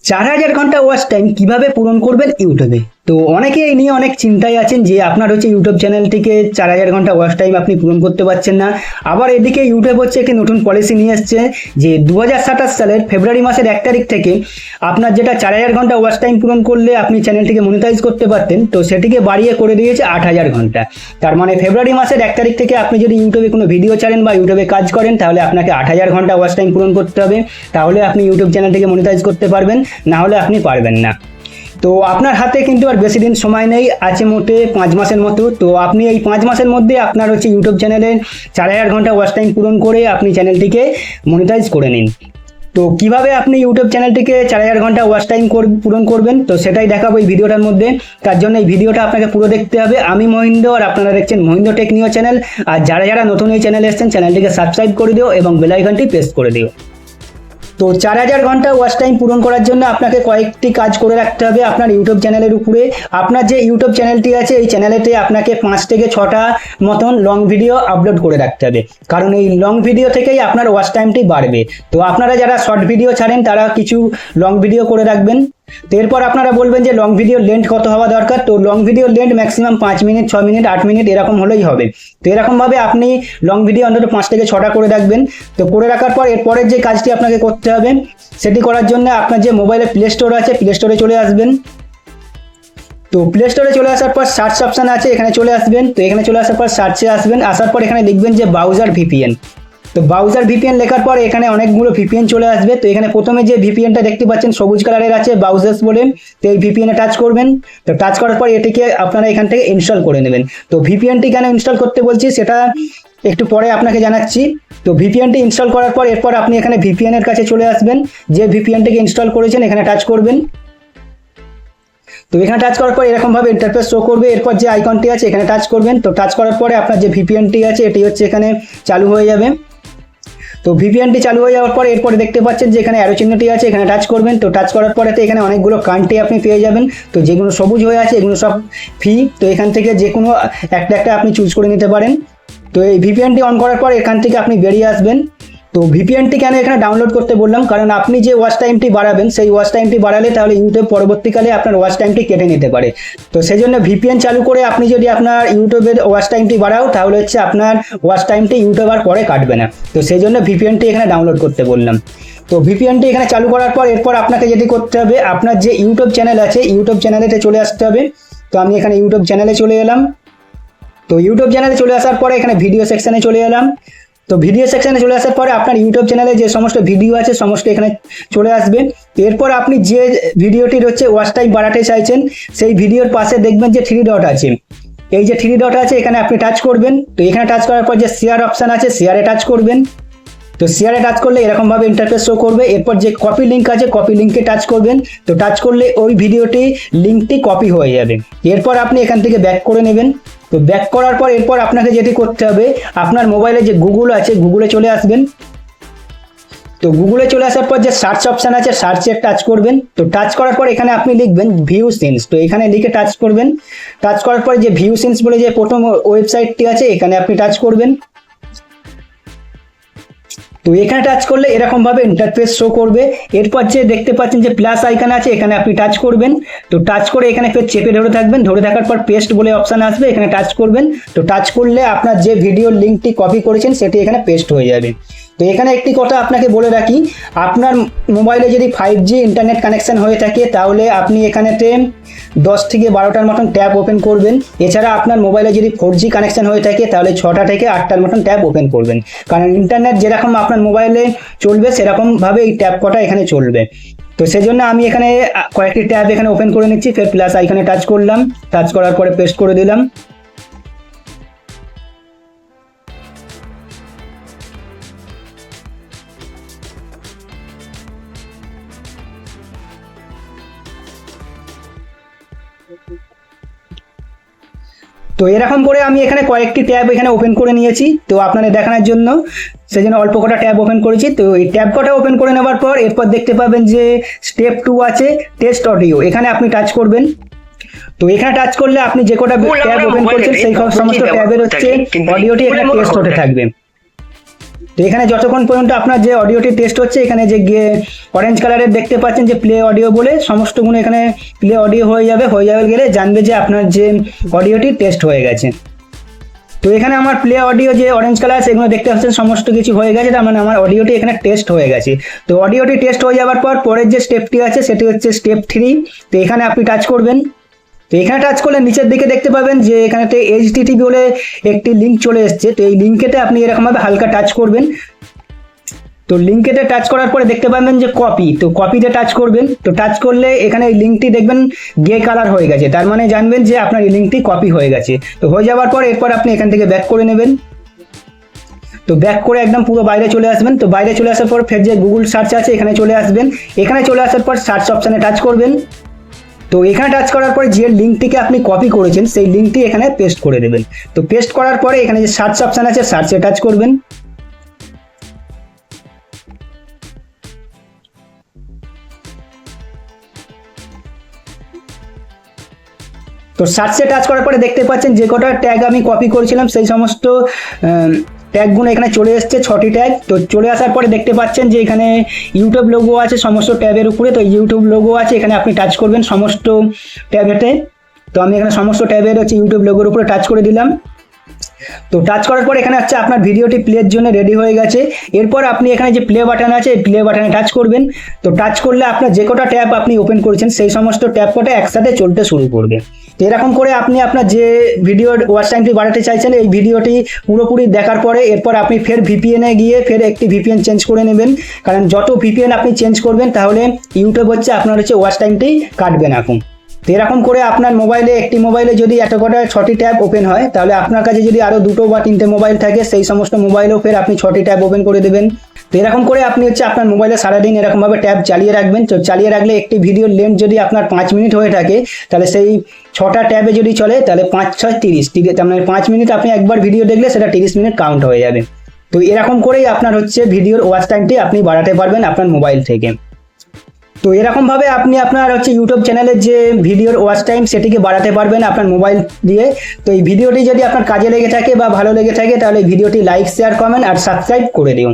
4000 ঘন্টা watch time কিভাবে পূরণ করবেন ইউটিউবে। তো অনেকে এই নিয়ে অনেক চিন্তায় আছেন যে আপনার ইউটিউব চ্যানেলটিকে 4000 ঘন্টা ওয়াচ টাইম আপনি পূরণ করতে পারছেন না। আবার এদিকে ইউটিউব একটি নতুন পলিসি নিয়ে এসছে যে 2027 সালের ফেব্রুয়ারি মাসের 1 তারিখ থেকে আপনার যেটা 4000 ঘন্টা ওয়াচ টাইম পূরণ করলে আপনি চ্যানেলটিকে মনিটাইজ করতে পারতেন, তো সেটিকে বাড়িয়ে করে দিয়েছে 8000 ঘন্টা। তার মানে ফেব্রুয়ারি মাসের 1 তারিখ থেকে আপনি যদি ইউটিউবে কোনো ভিডিও ছাড়েন বা ইউটিউবে কাজ করেন তাহলে আপনাকে 8000 ঘন্টা ওয়াচ টাইম পূরণ করতে হবে, তাহলে আপনি ইউটিউব চ্যানেলটিকে মনিটাইজ করতে পারবেন, না হলে আপনি পারবেন না। তো আপনার হাতে কিন্তু আর বেশি দিন সময় নেই, আছে মোটে 5 মাসের মতো। তো আপনি এই 5 মাসের মধ্যে আপনার ইউটিউব চ্যানেলের 4000 ঘন্টা ওয়াচ টাইম পূরণ করে আপনি চ্যানেলটিকে মনিটাইজ করে নিন। তো কিভাবে আপনি ইউটিউব চ্যানেলটিকে 4000 ঘন্টা ওয়াচ টাইম পূরণ করবেন, তো সেটাই দেখাবো এই ভিডিওটার মধ্যে। তার জন্য এই ভিডিওটা আপনাকে পুরো দেখতে হবে। আমি মহিন্দ্র আর আপনারা দেখছেন মহিন্দ্র টেক নিউজ চ্যানেল। আর যারা যারা নতুন এই চ্যানেলে এসেছেন চ্যানেলটিকে সাবস্ক্রাইব করে দিও এবং বেল আইকনটি প্রেস করে দিও। তো 4000 ঘন্টা ওয়াচ টাইম পূরণ করার জন্য আপনাকে কয়েকটি কাজ করে রাখতে হবে আপনার ইউটিউব চ্যানেলের উপরে। আপনার যে ইউটিউব চ্যানেলটি আছে এই চ্যানেলেতে আপনাকে 5 থেকে 6টা মতন লং ভিডিও আপলোড করে রাখতে হবে, কারণ এই লং ভিডিও থেকেই আপনার ওয়াচ টাইমটি বাড়বে। তো আপনারা যারা শর্ট ভিডিও ছাড়েন তারা কিছু লং ভিডিও করে রাখবেন। তো এরপর আপনারা বলবেন যে লং ভিডিও লেন্থ কত হওয়া দরকার। তো long video length maximum 5 minute, 6 minute, 8 minute এরকম হলেই হবে। তো এরকমভাবে আপনি লং ভিডিও অন্তত 5 থেকে 6টা করে রাখবেন। তো করে রাখার পর এরপরের যে কাজটি আপনাকে করতে হবে, সেটি করার জন্য আপনার যে মোবাইলে প্লে স্টোর আছে প্লে স্টোরে চলে আসবেন। তো প্লে স্টোরে চলে আসার পর সার্চ অপশান আছে, এখানে চলে আসবেন। তো এখানে চলে আসার পর সার্চে আসবেন, আসার পর এখানে লিখবেন যে ব্রাউজার ভিপিএন। তো ব্রাউজার ভিপিএন লেখার পর এখানে অনেকগুলো ভিপিএন চলে আসবে। তো এখানে প্রথমে যে ভিপিএনটা দেখতে পাচ্ছেন সবুজ কালারের আছে ব্রাউজার্স বলে, তো এই ভিপিএনে টাচ করবেন। তো টাচ করার পর এটিকে আপনারা এখান থেকে ইনস্টল করে নেবেন। তো ভিপিএনটি কেন ইনস্টল করতে বলছি সেটা একটু পরে আপনাকে জানাচ্ছি। তো ভিপিএনটি ইনস্টল করার পর এরপর আপনি এখানে ভিপিএনের কাছে চলে আসবেন, যে ভিপিএনটিকে ইনস্টল করেছেন এখানে টাচ করবেন। তো এখানে টাচ করার পর এরকম ভাবে ইন্টারফেস শো করবে। এরপর যে আইকনটি আছে এখানে টাচ করবেন। তো টাচ করার পরে আপনার যে ভিপিএনটি আছে এটি এখানে চালু হয়ে যাবে। তো ভিপিএনটি চালু হয়ে যাওয়ার পর এরপরে দেখতে পাচ্ছেন যে এখানে অ্যারো চিহ্নটি আছে, এখানে টাচ করবেন। তো টাচ করার পরে এখানে অনেকগুলো কান্ট্রি আপনি পেয়ে যাবেন। তো যেগুলো সবুজ হয়ে আছে এগুলো সব ফ্রি। তো এখান থেকে যে কোনো একটা আপনি চুজ করে নিতে পারেন। তো এই ভিপিএনটি অন করার পর এখান থেকে আপনি বেরিয়ে আসবেন। তো ভিপিএনটি কেন এখানে ডাউনলোড করতে বললাম, কারণ আপনি যে ওয়াচ টাইমটি বাড়াবেন সেই ওয়াচ টাইমটি বাড়ালে তাহলে ইউটিউব পরবর্তীকালে আপনার ওয়াচ টাইমটি কেটে নিতে পারে। তো সেই জন্য ভিপিএন চালু করে আপনি যদি আপনার ইউটিউবের ওয়াচ টাইমটি বাড়াও তাহলে আপনার ওয়াচ টাইমটি ইউটিউব আর পরে কাটবে না। তো সেই জন্য ভিপিএনটি এখানে ডাউনলোড করতে বললাম। তো ভিপিএনটি এখানে চালু করার পর এরপর আপনাকে যেটি করতে হবে, আপনার যে ইউটিউব চ্যানেল আছে ইউটিউব চ্যানেলেতে চলে আসতে হবে। তো আমি এখানে ইউটিউব চ্যানেলে চলে এলাম। তো ইউটিউব চ্যানেলে চলে আসার পরে এখানে ভিডিও সেকশনে চলে এলাম। তো ভিডিও সেকশনে চলে আসার পরে আপনার ইউটিউব চ্যানেলে যে সমস্ত ভিডিও আছে সমস্ত এখানে চলে আসবে। এরপর আপনি যে ভিডিওটির ওয়াচ টাইম বাড়াতে চাইছেন সেই ভিডিওর পাশে দেখবেন যে 3 ডট আছে। এই যে 3 ডট আছে এখানে আপনি টাচ করবেন। তো এখানে টাচ করার পর যে শেয়ার অপশান আছে শেয়ারে টাচ করবেন। তো শেয়ারে টাচ করলে এরকমভাবে ইন্টারফেস শো করবে। এরপর যে কপি লিঙ্ক আছে কপি লিঙ্কে টাচ করবেন। তো টাচ করলে ওই ভিডিওটি লিঙ্কটি কপি হয়ে যাবে। এরপর আপনি এখান থেকে ব্যাক করে নেবেন। তো ব্যাক করার পর এরপর আপনাকে যেটি করতে হবে, আপনার মোবাইলে যে গুগল আছে গুগলে চলে আসবেন। তো গুগলে চলে আসার পর যে সার্চ অপশান আছে সার্চে টাচ করবেন। তো টাচ করার পর এখানে আপনি লিখবেন ভিউ সিনস। তো এখানে লিখে টাচ করবেন। টাচ করার পর যে ভিউ সিনস বলে যে প্রথম ওয়েবসাইটটি আছে এখানে আপনি টাচ করবেন। তো এখানে টাচ করলে এরকম ভাবে ইন্টারফেস শো করবে। এরপর যে দেখতে পাচ্ছেন যে প্লাস আইকন আছে এখানে আপনি টাচ করবেন। তো টাচ করে এখানে ফের চেপে ধরে থাকবেন, ধরে থাকার পর পেস্ট বলে অপশান আসবে, এখানে টাচ করবেন। তো টাচ করলে আপনার যে ভিডিওর লিঙ্কটি কপি করেছেন সেটি এখানে পেস্ট হয়ে যাবে। তো এখানে একটি কথা আপনাকে বলে রাখি, আপনার মোবাইলে যদি 5G ইন্টারনেট কানেকশন হয়ে থাকে তাহলে আপনি এখানেতে 10 থেকে 12টার মতন ট্যাব ওপেন করবেন। এছাড়া আপনার মোবাইলে যদি 4G কানেকশন হয়ে থাকে তাহলে 6টা থেকে 8টার মতন ট্যাব ওপেন করবেন, কারণ ইন্টারনেট যেরকম আপনার মোবাইলে চলবে সেরকমভাবে এই ট্যাব কটা এখানে চলবে। তো সেজন্য আমি এখানে কয়েকটি ট্যাব এখানে ওপেন করে নিচ্ছি। ফের প্লাস আইকনে টাচ করলাম, টাচ করার পরে পেস্ট করে দিলাম। তো এরকম করে আমি এখানে কয়েকটি ট্যাব এখানে ওপেন করে নিয়েছি। তো আপনাদের দেখানোর জন্য সেজন্য অল্প কটা ট্যাব ওপেন করেছি। তো এই ট্যাব কটা ওপেন করে নেওয়ার পর এরপর দেখতে পাবেন যে স্টেপ 2 আছে টেস্ট অডিও, এখানে আপনি টাচ করবেন। তো এখানে টাচ করলে আপনি যে কটা ট্যাব ওপেন করছেন সেই সমস্ত ট্যাবের অডিওটি এখানে টেস্ট হতে থাকবে। তো এখানে যতক্ষণ পর্যন্ত আপনার যে অডিওটি টেস্ট হচ্ছে, এখানে যে অরেঞ্জ কালারের দেখতে পাচ্ছেন যে প্লে অডিও বলে, সমস্তগুলো এখানে প্লে অডিও হয়ে যাবে গেলে জানবে যে আপনার যে অডিওটি টেস্ট হয়ে গেছে। তো এখানে আমার প্লে অডিও যে অরেঞ্জ কালার সেগুলো দেখতে পাচ্ছেন সমস্ত কিছু হয়ে গেছে, তার মানে আমার অডিওটি এখানে টেস্ট হয়ে গেছে। তো অডিওটি টেস্ট হয়ে যাওয়ার পর পরের যে স্টেপটি আছে সেটি হচ্ছে স্টেপ 3। তো এখানে আপনি টাচ করবেন। তো এখানে টাচ করলে নিচের দিকে দেখতে পাবেন যে এখানেতে HTTP বলে একটি লিঙ্ক চলে এসছে। তো এই লিঙ্কেতে আপনি এরকমভাবে হালকা টাচ করবেন। তো লিঙ্কেতে টাচ করার পরে দেখতে পাবেন যে কপি, তো কপিতে টাচ করবেন। তো টাচ করলে এখানে এই লিঙ্কটি দেখবেন গ্রে কালার হয়ে গেছে, তার মানে জানবেন যে আপনার এই লিঙ্কটি কপি হয়ে গেছে। তো হয়ে যাওয়ার পর এরপর আপনি এখান থেকে ব্যাক করে নেবেন। তো ব্যাক করে একদম পুরো বাইরে চলে আসবেন। তো বাইরে চলে আসার পর ফের যে গুগল সার্চ আছে এখানে চলে আসবেন। এখানে চলে আসার পর সার্চ অপশানে টাচ করবেন। তো এখানে টাচ করার পরে যে লিঙ্কটিকে আপনি কপি করেছেন সেই লিঙ্কটি এখানে পেস্ট করে দেবেন। তো পেস্ট করার পরে এখানে যে সার্চ অপশান আছে সার্চে টাচ করবেন। তো সার্চে টাচ করার পরে দেখতে পাচ্ছেন যে কটা ট্যাগ আমি কপি করেছিলাম সেই সমস্ত ট্যাগগুলো এখানে চলে এসছে, 6টি ট্যাগ। তো চলে আসার পরে দেখতে পাচ্ছেন যে এখানে ইউটিউব লোগো আছে সমস্ত ট্যাবের উপরে। তো ইউটিউব লোগো আছে, এখানে আপনি টাচ করবেন সমস্ত ট্যাবেতে। তো আমি এখানে সমস্ত ট্যাবের হচ্ছে ইউটিউব লোগোর উপরে টাচ করে দিলাম। তো টাচ করার পর এখানে হচ্ছে আপনার ভিডিওটি প্লের জন্য রেডি হয়ে গেছে। এরপর আপনি এখানে যে প্লে বাটন আছে এই প্লে বাটনে টাচ করবেন। তো টাচ করলে আপনার যে কটা ট্যাব আপনি ওপেন করেছেন সেই সমস্ত ট্যাব কটা একসাথে চলতে শুরু করবে। তো এরকম করে আপনি আপনার যে ভিডিওর ওয়াচ টাইমটি বাড়াতে চাইছেন এই ভিডিওটি পুরোপুরি দেখার পরে এরপর আপনি ফের ভিপিএনে গিয়ে ফের একটি ভিপিএন চেঞ্জ করে নেবেন, কারণ যত ভিপিএন আপনি চেঞ্জ করবেন তাহলে ইউটিউব হচ্ছে আপনার হচ্ছে ওয়াচ টাইমটি কাটবে না। এখন তো এরকম করে আপনার মোবাইলে একটি মোবাইলে যদি এত কটা 6টি ট্যাব ওপেন হয় তাহলে আপনার কাছে যদি আরও 2টো বা 3টে মোবাইল থাকে সেই সমস্ত মোবাইলেও ফের আপনি 6টি ট্যাব ওপেন করে দেবেন। তো এরকম করে আপনি হচ্ছে আপনার মোবাইলে সারাদিন এরকমভাবে ট্যাব চালিয়ে রাখবেন। তো চালিয়ে রাখলে একটি ভিডিওর লেন্থ যদি আপনার 5 মিনিট হয়ে থাকে তাহলে সেই 6টা ট্যাবে যদি চলে তাহলে 5 6 30, তার মানে 5 মিনিট আপনি একবার ভিডিও দেখলে সেটা 30 মিনিট কাউন্ট হয়ে যাবে। তো এরকম করেই আপনার হচ্ছে ভিডিওর ওয়াচ টাইমটি আপনি বাড়াতে পারবেন আপনার মোবাইল থেকে। তো এরকমভাবে আপনি আপনার হচ্ছে ইউটিউব চ্যানেলের যে ভিডিওর ওয়াচ টাইম সেটিকে বাড়াতে পারবেন আপনার মোবাইল দিয়ে। তো এই ভিডিওটি যদি আপনার কাজে লেগে থাকে বা ভালো লেগে থাকে তাহলে ভিডিওটি লাইক শেয়ার কমেন্ট আর সাবস্ক্রাইব করে দিন।